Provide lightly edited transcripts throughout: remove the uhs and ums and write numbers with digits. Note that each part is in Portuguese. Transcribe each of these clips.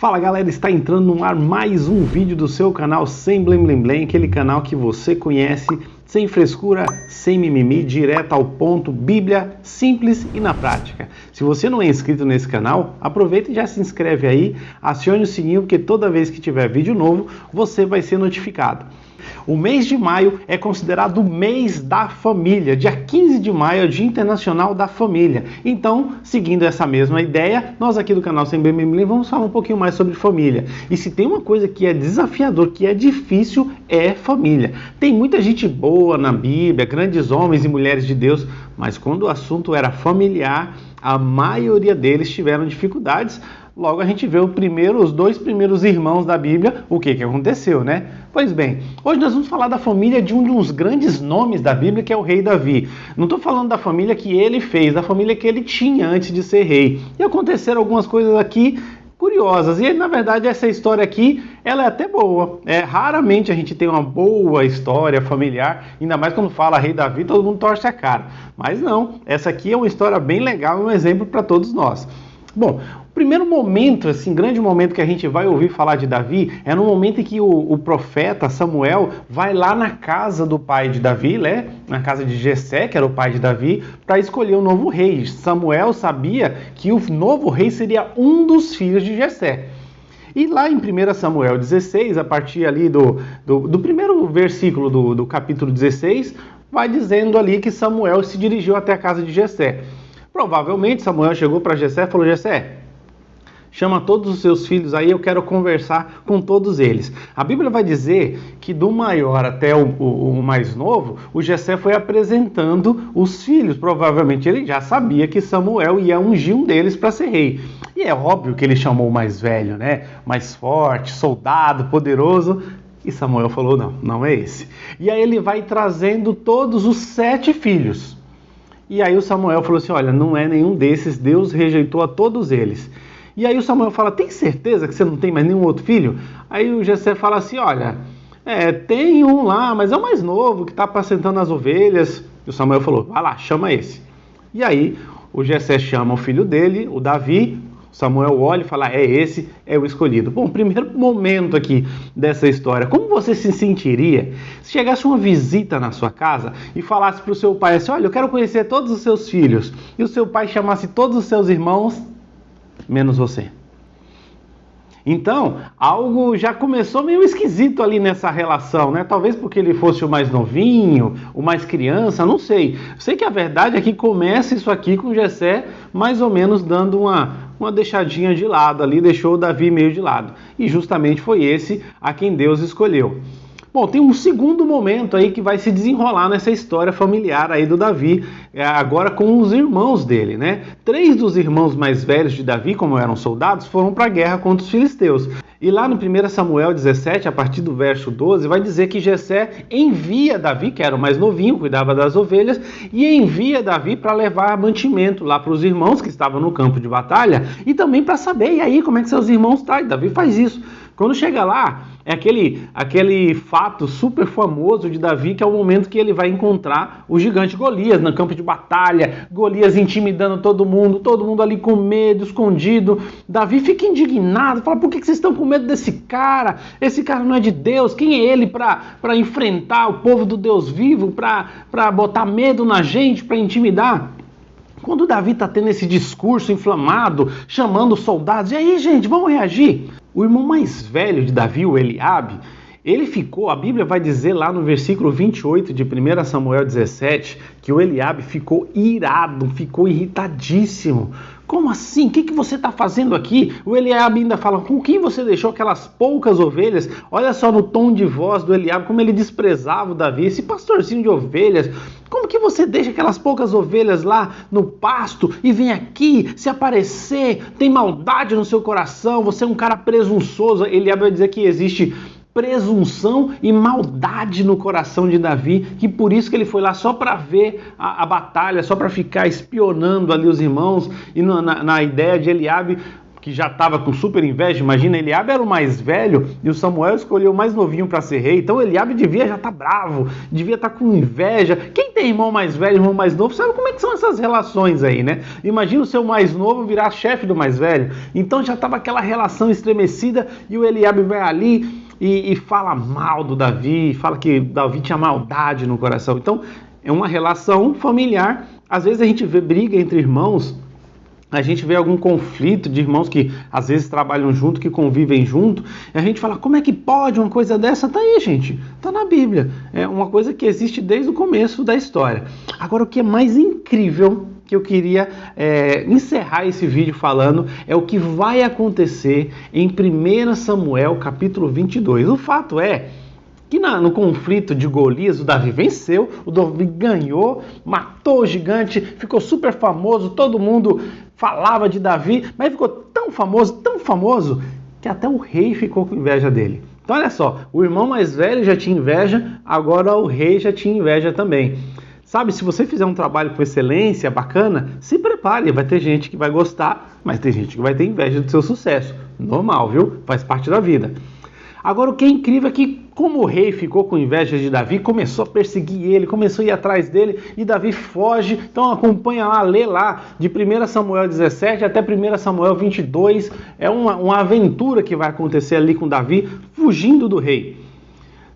Fala galera, está entrando no ar mais um vídeo do seu canal Sem Blém Blém Blém, aquele canal que você conhece, sem frescura, sem mimimi, direto ao ponto, Bíblia simples e na prática. Se você não é inscrito nesse canal, aproveita e já se inscreve aí, acione o sininho porque toda vez que tiver vídeo novo, você vai ser notificado. O mês de maio é considerado o mês da família. Dia 15 de maio é o Dia Internacional da Família. Então, seguindo essa mesma ideia, nós aqui do canal Sem Blém Blém Blém vamos falar um pouquinho mais sobre família. E se tem uma coisa que é desafiador, que é difícil, é família. Tem muita gente boa na Bíblia, grandes homens e mulheres de Deus, mas quando o assunto era familiar, a maioria deles tiveram dificuldades. Logo a gente vê os dois primeiros irmãos da Bíblia, o que aconteceu, né? Pois bem, hoje nós vamos falar da família de um dos grandes nomes da Bíblia, que é o rei Davi. Não estou falando da família que ele fez, da família que ele tinha antes de ser rei. E aconteceram algumas coisas aqui curiosas. E na verdade essa história aqui, ela é até boa. Raramente a gente tem uma boa história familiar, ainda mais quando fala rei Davi, todo mundo torce a cara. Mas não, essa aqui é uma história bem legal e um exemplo para todos nós. Bom, o primeiro momento, grande momento que a gente vai ouvir falar de Davi é no momento em que o profeta Samuel vai lá na casa do pai de Davi, né? Na casa de Jessé, que era o pai de Davi, para escolher o novo rei. Samuel sabia que o novo rei seria um dos filhos de Jessé. E lá em 1 Samuel 16, a partir ali do primeiro versículo do capítulo 16, vai dizendo ali que Samuel se dirigiu até a casa de Jessé. Provavelmente Samuel chegou para Jessé e falou: Jessé, chama todos os seus filhos aí, eu quero conversar com todos eles. A Bíblia vai dizer que do maior até o mais novo, o Jessé foi apresentando os filhos. Provavelmente ele já sabia que Samuel ia ungir um deles para ser rei. E é óbvio que ele chamou o mais velho, né? Mais forte, soldado, poderoso. E Samuel falou: não é esse. E aí ele vai trazendo todos os 7 filhos. E aí o Samuel falou assim: olha, não é nenhum desses, Deus rejeitou a todos eles. E aí o Samuel fala: tem certeza que você não tem mais nenhum outro filho? Aí o Jessé fala assim: olha, tem um lá, mas é o mais novo, que está apacentando as ovelhas. E o Samuel falou: vai lá, chama esse. E aí o Jessé chama o filho dele, o Davi. Samuel olha e fala: esse é o escolhido. Bom, primeiro momento aqui dessa história, como você se sentiria se chegasse uma visita na sua casa e falasse para o seu pai assim: olha, eu quero conhecer todos os seus filhos, e o seu pai chamasse todos os seus irmãos, menos você? Então, algo já começou meio esquisito ali nessa relação, né? Talvez porque ele fosse o mais novinho, o mais criança, não sei. Sei que a verdade é que começa isso aqui com Jessé mais ou menos dando uma deixadinha de lado ali, deixou o Davi meio de lado. E justamente foi esse a quem Deus escolheu. Bom, tem um segundo momento aí que vai se desenrolar nessa história familiar aí do Davi, agora com os irmãos dele, né? 3 dos irmãos mais velhos de Davi, como eram soldados, foram para a guerra contra os filisteus. E lá no 1 Samuel 17, a partir do verso 12, vai dizer que Jessé envia Davi, que era o mais novinho, cuidava das ovelhas, e envia Davi para levar mantimento lá para os irmãos que estavam no campo de batalha, e também para saber, e aí, como é que seus irmãos estão? E Davi faz isso. Quando chega lá, é aquele fato super famoso de Davi, que é o momento que ele vai encontrar o gigante Golias no campo de batalha, Golias intimidando todo mundo ali com medo, escondido. Davi fica indignado, fala: por que vocês estão com medo desse cara? Esse cara não é de Deus, quem é ele para enfrentar o povo do Deus vivo, para botar medo na gente, para intimidar? Quando Davi está tendo esse discurso inflamado, chamando os soldados, e aí, gente, vamos reagir? O irmão mais velho de Davi, o Eliabe, ele ficou, a Bíblia vai dizer lá no versículo 28 de 1 Samuel 17, que o Eliabe ficou irado, ficou irritadíssimo. Como assim? O que você está fazendo aqui? O Eliabe ainda fala: com quem você deixou aquelas poucas ovelhas? Olha só no tom de voz do Eliabe, como ele desprezava o Davi, esse pastorzinho de ovelhas. Como que você deixa aquelas poucas ovelhas lá no pasto e vem aqui se aparecer? Tem maldade no seu coração, você é um cara presunçoso. Eliabe vai dizer que existe presunção e maldade no coração de Davi, que por isso que ele foi lá só para ver a batalha, só para ficar espionando ali os irmãos, e na ideia de Eliabe, que já estava com super inveja. Imagina, Eliabe era o mais velho e o Samuel escolheu o mais novinho para ser rei. Então Eliabe devia já estar bravo, devia estar com inveja. Quem tem irmão mais velho, irmão mais novo, sabe como é que são essas relações aí, né? Imagina o seu mais novo virar chefe do mais velho. Então já estava aquela relação estremecida e o Eliabe vai ali e fala mal do Davi, fala que Davi tinha maldade no coração. Então é uma relação familiar. Às vezes a gente vê briga entre irmãos, a gente vê algum conflito de irmãos que às vezes trabalham junto, que convivem junto, e a gente fala, como é que pode uma coisa dessa? Tá aí, gente, tá na Bíblia. É uma coisa que existe desde o começo da história. Agora, o que é mais incrível, que eu queria encerrar esse vídeo falando, é o que vai acontecer em 1 Samuel capítulo 22. O fato é que no conflito de Golias, o Davi venceu, o Davi ganhou, matou o gigante, ficou super famoso, todo mundo falava de Davi, mas ficou tão famoso, que até o rei ficou com inveja dele. Então olha só, o irmão mais velho já tinha inveja, agora o rei já tinha inveja também. Sabe, se você fizer um trabalho com excelência, bacana, se prepare, vai ter gente que vai gostar, mas tem gente que vai ter inveja do seu sucesso. Normal, viu? Faz parte da vida. Agora, o que é incrível é que, como o rei ficou com inveja de Davi, começou a perseguir ele, começou a ir atrás dele, e Davi foge. Então acompanha lá, lê lá, de 1 Samuel 17 até 1 Samuel 22. É uma aventura que vai acontecer ali com Davi, fugindo do rei.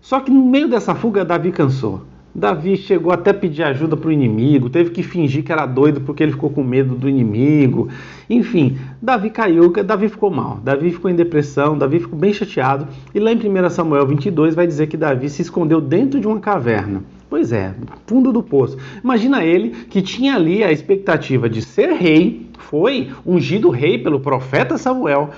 Só que no meio dessa fuga, Davi cansou. Davi chegou até a pedir ajuda para o inimigo, teve que fingir que era doido porque ele ficou com medo do inimigo. Enfim, Davi caiu, Davi ficou mal, Davi ficou em depressão, Davi ficou bem chateado. E lá em 1 Samuel 22 vai dizer que Davi se escondeu dentro de uma caverna. Pois é, fundo do poço. Imagina ele que tinha ali a expectativa de ser rei, foi ungido rei pelo profeta Samuel,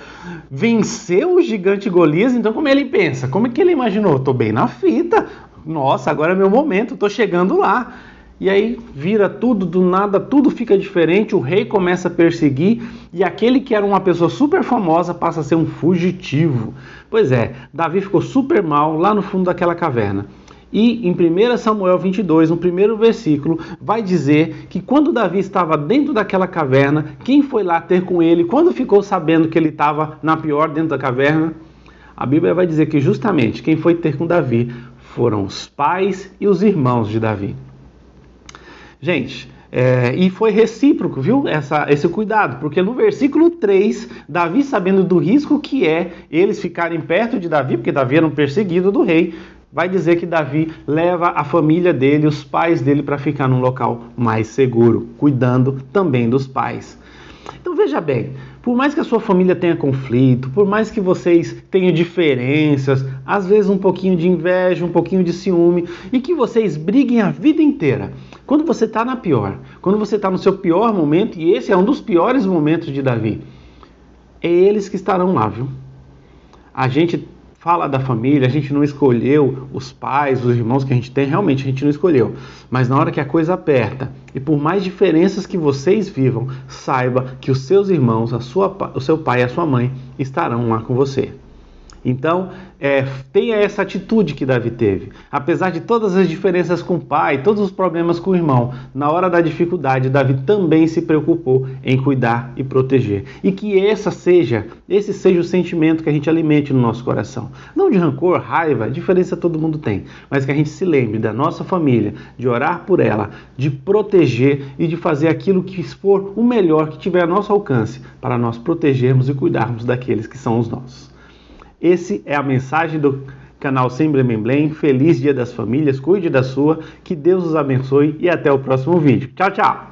venceu o gigante Golias. Então como ele pensa? Como é que ele imaginou? Estou bem na fita. Nossa, agora é meu momento, estou chegando lá. E aí vira tudo, do nada, tudo fica diferente, o rei começa a perseguir e aquele que era uma pessoa super famosa passa a ser um fugitivo. Pois é, Davi ficou super mal lá no fundo daquela caverna. E em 1 Samuel 22, no primeiro versículo, vai dizer que quando Davi estava dentro daquela caverna, quem foi lá ter com ele, quando ficou sabendo que ele estava na pior dentro da caverna, a Bíblia vai dizer que justamente quem foi ter com Davi foram os pais e os irmãos de Davi. Gente, e foi recíproco, viu, esse cuidado, porque no versículo 3, Davi, sabendo do risco que é eles ficarem perto de Davi, porque Davi era um perseguido do rei, vai dizer que Davi leva a família dele, os pais dele, para ficar num local mais seguro, cuidando também dos pais. Então veja bem, por mais que a sua família tenha conflito, por mais que vocês tenham diferenças, às vezes um pouquinho de inveja, um pouquinho de ciúme, e que vocês briguem a vida inteira, quando você está na pior, quando você está no seu pior momento, e esse é um dos piores momentos de Davi, é eles que estarão lá, viu? A gente fala da família, a gente não escolheu os pais, os irmãos que a gente tem, realmente a gente não escolheu. Mas na hora que a coisa aperta, e por mais diferenças que vocês vivam, saiba que os seus irmãos, o seu pai e a sua mãe estarão lá com você. Então, tenha essa atitude que Davi teve. Apesar de todas as diferenças com o pai, todos os problemas com o irmão, na hora da dificuldade, Davi também se preocupou em cuidar e proteger. E que esse seja o sentimento que a gente alimente no nosso coração. Não de rancor, raiva, diferença todo mundo tem, mas que a gente se lembre da nossa família, de orar por ela, de proteger e de fazer aquilo que for o melhor que tiver a nosso alcance para nós protegermos e cuidarmos daqueles que são os nossos. Essa é a mensagem do canal Sem Blém Blém Blém. Feliz Dia das Famílias, cuide da sua, que Deus os abençoe e até o próximo vídeo. Tchau, tchau!